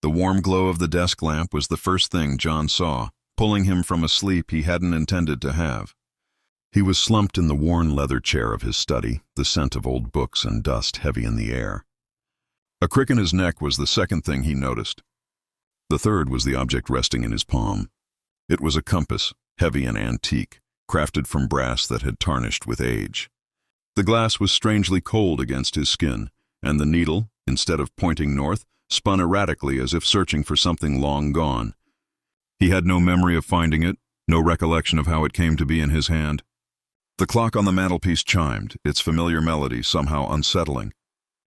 The warm glow of the desk lamp was the first thing John saw, pulling him from a sleep he hadn't intended to have. He was slumped in the worn leather chair of his study, the scent of old books and dust heavy in the air. A crick in his neck was the second thing he noticed. The third was the object resting in his palm. It was a compass, heavy and antique, crafted from brass that had tarnished with age. The glass was strangely cold against his skin, and the needle, instead of pointing north, spun erratically as if searching for something long gone. He had no memory of finding it, no recollection of how it came to be in his hand. The clock on the mantelpiece chimed, its familiar melody somehow unsettling.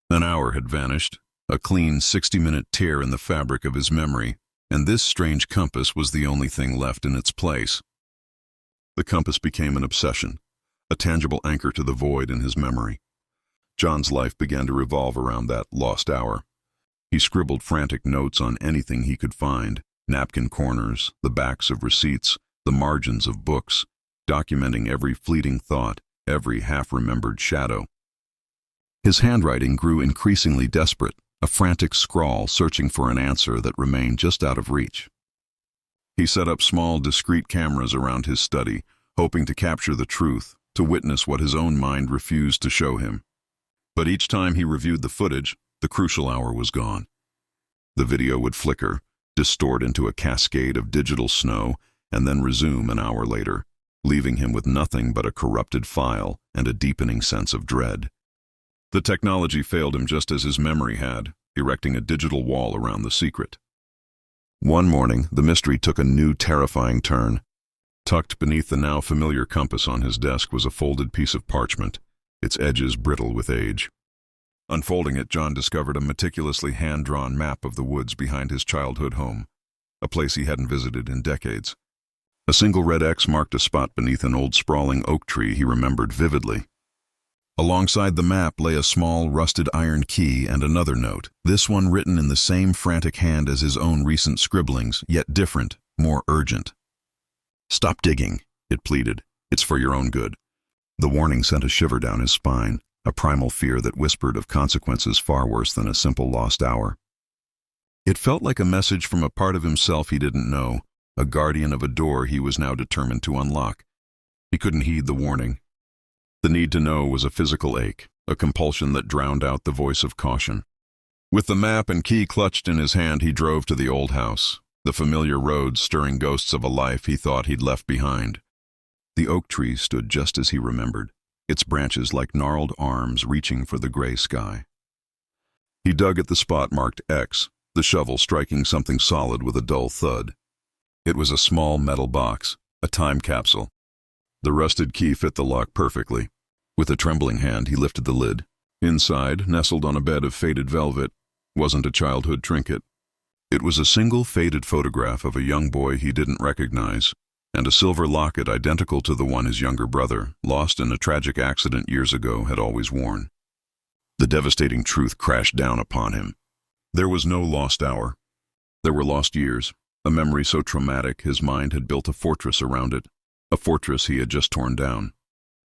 An hour had vanished, a clean 60-minute tear in the fabric of his memory, and this strange compass was the only thing left in its place. The compass became an obsession, a tangible anchor to the void in his memory. John's life began to revolve around that lost hour. He scribbled frantic notes on anything he could find, napkin corners, the backs of receipts, the margins of books, documenting every fleeting thought, every half-remembered shadow. His handwriting grew increasingly desperate, a frantic scrawl searching for an answer that remained just out of reach. He set up small, discreet cameras around his study, hoping to capture the truth, to witness what his own mind refused to show him. But each time he reviewed the footage, the crucial hour was gone. The video would flicker, distort into a cascade of digital snow, and then resume an hour later, leaving him with nothing but a corrupted file and a deepening sense of dread. The technology failed him just as his memory had, erecting a digital wall around the secret. One morning, the mystery took a new terrifying turn. Tucked beneath the now familiar compass on his desk was a folded piece of parchment, its edges brittle with age. Unfolding it, John discovered a meticulously hand-drawn map of the woods behind his childhood home, a place he hadn't visited in decades. A single red X marked a spot beneath an old sprawling oak tree he remembered vividly. Alongside the map lay a small, rusted iron key and another note, this one written in the same frantic hand as his own recent scribblings, yet different, more urgent. "Stop digging," it pleaded. "It's for your own good." The warning sent a shiver down his spine, a primal fear that whispered of consequences far worse than a simple lost hour. It felt like a message from a part of himself he didn't know, a guardian of a door he was now determined to unlock. He couldn't heed the warning. The need to know was a physical ache, a compulsion that drowned out the voice of caution. With the map and key clutched in his hand, he drove to the old house, the familiar roads stirring ghosts of a life he thought he'd left behind. The oak tree stood just as he remembered, its branches like gnarled arms reaching for the gray sky. He dug at the spot marked X, the shovel striking something solid with a dull thud. It was a small metal box, a time capsule. The rusted key fit the lock perfectly. With a trembling hand, he lifted the lid. Inside, nestled on a bed of faded velvet, wasn't a childhood trinket. It was a single faded photograph of a young boy he didn't recognize, and a silver locket identical to the one his younger brother, lost in a tragic accident years ago, had always worn. The devastating truth crashed down upon him. There was no lost hour. There were lost years, a memory so traumatic his mind had built a fortress around it, a fortress he had just torn down.